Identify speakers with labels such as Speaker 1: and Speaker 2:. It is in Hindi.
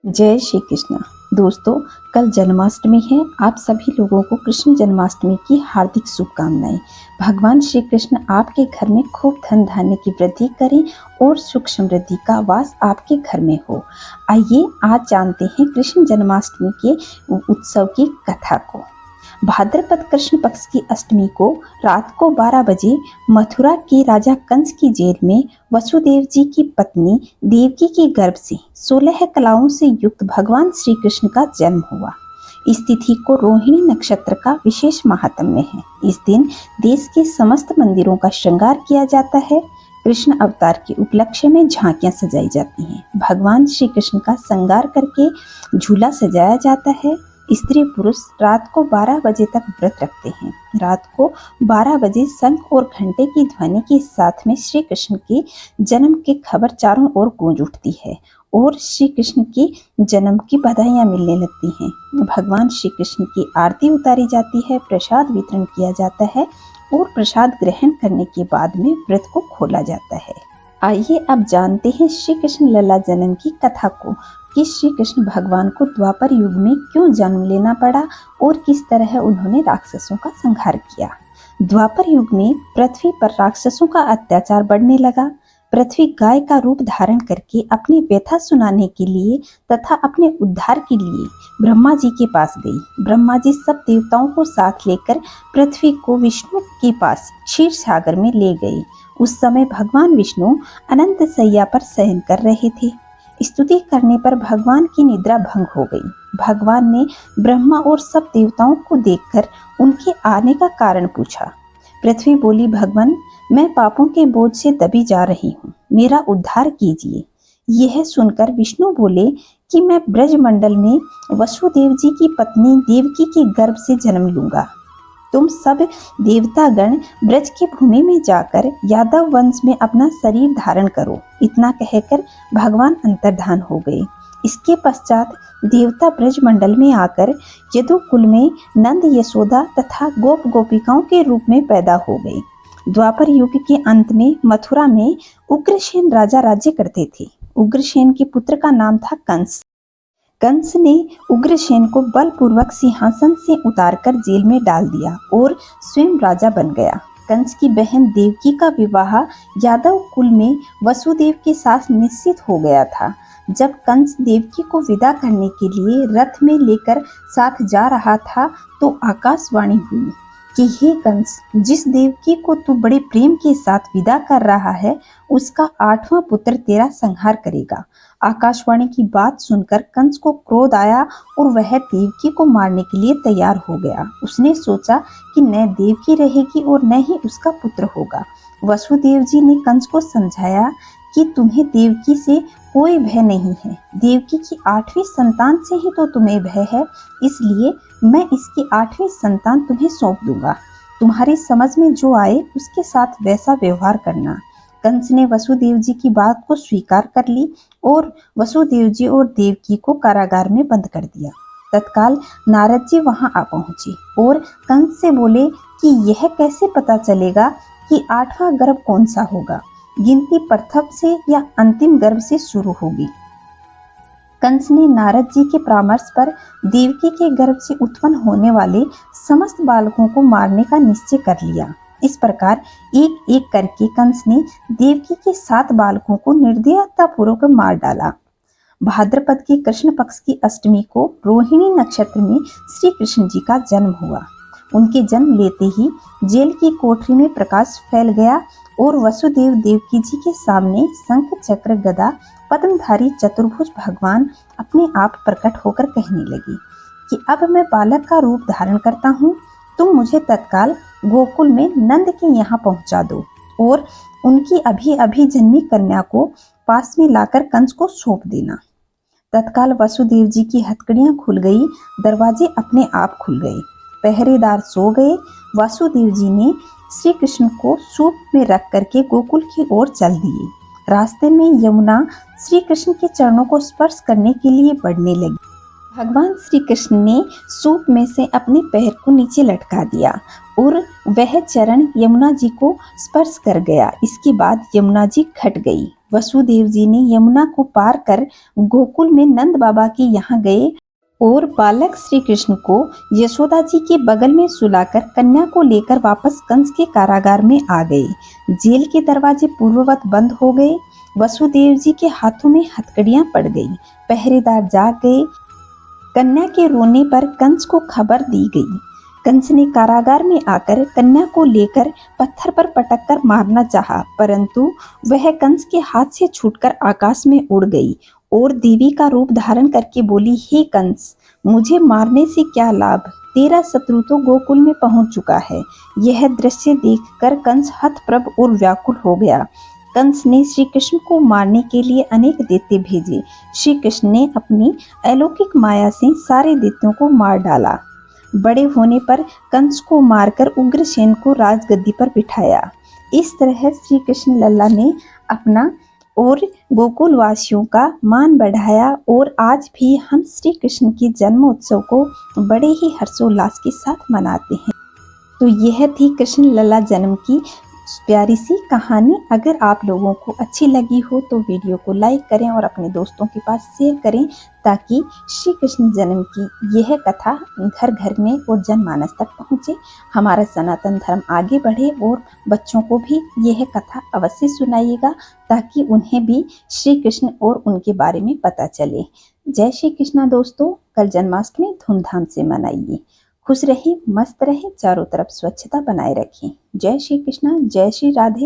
Speaker 1: जय श्री कृष्ण। दोस्तों, कल जन्माष्टमी है। आप सभी लोगों को कृष्ण जन्माष्टमी की हार्दिक शुभकामनाएं। भगवान श्री कृष्ण आपके घर में खूब धन धान्य की वृद्धि करें और सुख समृद्धि का वास आपके घर में हो। आइए आज जानते हैं कृष्ण जन्माष्टमी के उत्सव की कथा को। भाद्रपद कृष्ण पक्ष की अष्टमी को रात को 12 बजे मथुरा के राजा कंस की जेल में वसुदेव जी की पत्नी देवकी के गर्भ से 16 कलाओं से युक्त भगवान श्री कृष्ण का जन्म हुआ। इस तिथि को रोहिणी नक्षत्र का विशेष महात्म्य है। इस दिन देश के समस्त मंदिरों का श्रृंगार किया जाता है। कृष्ण अवतार के उपलक्ष्य में झांकियां सजाई जाती हैं। भगवान श्री कृष्ण का श्रृंगार करके झूला सजाया जाता है। स्त्री पुरुष रात को 12 बजे तक व्रत रखते हैं। रात को 12 बजे शंख और घंटे की ध्वनि के साथ में श्री कृष्ण के जन्म की खबर चारों ओर गूंज उठती है और श्री कृष्ण की जन्म की बधाइयां मिलने लगती हैं। भगवान श्री कृष्ण की आरती उतारी जाती है, प्रसाद वितरण किया जाता है और प्रसाद ग्रहण करने के बाद में व्रत को खोला जाता है। आइए अब जानते हैं श्री कृष्ण लला जन्म की कथा को कि श्री कृष्ण भगवान को द्वापर युग में क्यों जन्म लेना पड़ा और किस तरह उन्होंने राक्षसों का संहार किया। द्वापर युग में पृथ्वी पर राक्षसों का अत्याचार बढ़ने लगा। पृथ्वी गाय का रूप धारण करके अपनी व्यथा सुनाने के लिए तथा अपने उद्धार के लिए ब्रह्मा जी के पास गई। ब्रह्मा जी सब देवताओं को साथ लेकर पृथ्वी को विष्णु के पास क्षीर सागर में ले गए। उस समय भगवान विष्णु अनंत सैया पर शयन कर रहे थे। स्तुति करने पर भगवान की निद्रा भंग हो गई। भगवान ने ब्रह्मा और सब देवताओं को देखकर उनके आने का कारण पूछा। पृथ्वी बोली, भगवान, मैं पापों के बोझ से दबी जा रही हूँ, मेरा उद्धार कीजिए। यह सुनकर विष्णु बोले कि मैं ब्रजमंडल में वसुदेव जी की पत्नी देवकी के गर्भ से जन्म लूंगा। तुम सब देवतागण ब्रज की भूमि में जाकर यादव वंश में अपना शरीर धारण करो। इतना कहकर भगवान अंतर्धान हो गए। इसके पश्चात देवता ब्रज मंडल में आकर यदुकुल में नंद यशोदा तथा गोप गोपिकाओं के रूप में पैदा हो गए। द्वापर युग के अंत में मथुरा में उग्रसेन राजा राज्य करते थे। उग्रसेन के पुत्र का नाम था कंस। कंस ने उग्रसेन को बलपूर्वक सिंहासन से उतारकर जेल में डाल दिया और स्वयं राजा बन गया। कंस की बहन देवकी का विवाह यादव कुल में वसुदेव के साथ निश्चित हो गया था। जब कंस देवकी को विदा करने के लिए रथ में लेकर साथ जा रहा था तो आकाशवाणी हुई कि हे कंस, जिस देवकी को तू बड़े प्रेम के साथ विदा कर रहा है उसका 8वां पुत्र तेरा संहार करेगा। आकाशवाणी की बात सुनकर कंस को क्रोध आया और वह देवकी को मारने के लिए तैयार हो गया। उसने सोचा कि न देवकी रहेगी और न ही उसका पुत्र होगा। वसुदेव जी ने कंस को समझाया कि तुम्हें देवकी से कोई भय नहीं है, देवकी की 8वीं संतान से ही तो तुम्हें भय है, इसलिए मैं इसकी 8वीं संतान तुम्हें सौंप दूंगा। तुम्हारी समझ में जो आए उसके साथ वैसा व्यवहार करना। कंस ने वसुदेव जी की बात को स्वीकार कर ली और वसुदेव जी और देवकी को कारागार में बंद कर दिया। तत्काल नारद जी वहां आ पहुंचे और कंस से बोले कि यह कैसे पता चलेगा कि 8वां गर्भ कौन सा होगा, गिनती प्रथम से या अंतिम गर्भ से शुरू होगी। कंस ने नारद जी के परामर्श पर देवकी के गर्भ से उत्पन्न होने वाले समस्त बालकों को मारने का निश्चय कर लिया। इस प्रकार एक एक करके कंस ने देवकी के 7 बालकों को निर्दयता पूर्वक मार डाला। भाद्रपद की कृष्ण पक्ष की अष्टमी को रोहिणी नक्षत्र में श्री कृष्ण जी का जन्म हुआ। उनके जन्म लेते ही जेल की कोठरी में प्रकाश फैल गया और वसुदेव देवकी जी के सामने शंख चक्र गदा पद्मधारी चतुर्भुज भगवान अपने आप प्रकट होकर कहने लगे कि अब मैं बालक का रूप धारण करता हूँ, तुम मुझे तत्काल गोकुल में नंद के यहाँ पहुँचा दो और उनकी अभी अभी जन्मी कन्या को पास में लाकर कंस को सौंप देना। तत्काल वसुदेव जी की हथकड़ियां खुल गई, दरवाजे अपने आप खुल गए, पहरेदार सो गए। वासुदेव जी ने श्री कृष्ण को सूप में रख करके गोकुल की ओर चल दिए। रास्ते में यमुना श्री कृष्ण के चरणों को स्पर्श करने के लिए बढ़ने लगी। भगवान श्री कृष्ण ने सूप में से अपने पैर को नीचे लटका दिया और वह चरण यमुना जी को स्पर्श कर गया। इसके बाद यमुना जी घट गई। वसुदेव जी ने यमुना को पार कर गोकुल में नंद बाबा के यहाँ गए और बालक श्री कृष्ण को यशोदा जी के बगल में सुलाकर कन्या को लेकर वापस कंस के कारागार में आ गए। जेल के दरवाजे पूर्ववत बंद हो गए। वसुदेव जी के हाथों में हथकड़ियां पड़ गई। पहरेदार जाग गए। कन्या के रोने पर कंस को खबर दी गई। कंस ने कारागार में आकर कन्या को लेकर पत्थर पर पटक कर मारना चाहा, परंतु वह कंस के हाथ से छूटकर आकाश में उड़ गई और देवी का रूप धारण करके बोली, हे कंस, मुझे मारने से क्या लाभ? तेरा शत्रु तो गोकुल में पहुंच चुका है। यह दृश्य देखकर कंस हतप्रभ और व्याकुल हो गया। कंस ने श्री कृष्ण को मारने के लिए अनेक दैत्य भेजे। श्री कृष्ण ने अपनी अलौकिक माया से सारे दैत्यों को मार डाला। बड़े होने पर कंस को मारकर उग्रसेन को राजगद्दी पर बिठाया। इस तरह श्री कृष्ण लल्ला ने अपना और गोकुल वासियों का मान बढ़ाया और आज भी हम श्री कृष्ण के जन्म उत्सव को बड़े ही हर्षोल्लास के साथ मनाते हैं। तो यह थी कृष्ण लल्ला जन्म की प्यारी सी कहानी। अगर आप लोगों को अच्छी लगी हो तो वीडियो को लाइक करें और अपने दोस्तों के पास शेयर करें, ताकि श्री कृष्ण जन्म की यह कथा घर घर में और जनमानस तक पहुँचे। हमारा सनातन धर्म आगे बढ़े और बच्चों को भी यह कथा अवश्य सुनाइएगा, ताकि उन्हें भी श्री कृष्ण और उनके बारे में पता चले। जय श्री कृष्णा दोस्तों। कल जन्माष्टमी धूमधाम से मनाइए। खुश रहे, मस्त रहे, चारों तरफ स्वच्छता बनाए रखें। जय श्री कृष्णा, जय श्री राधे।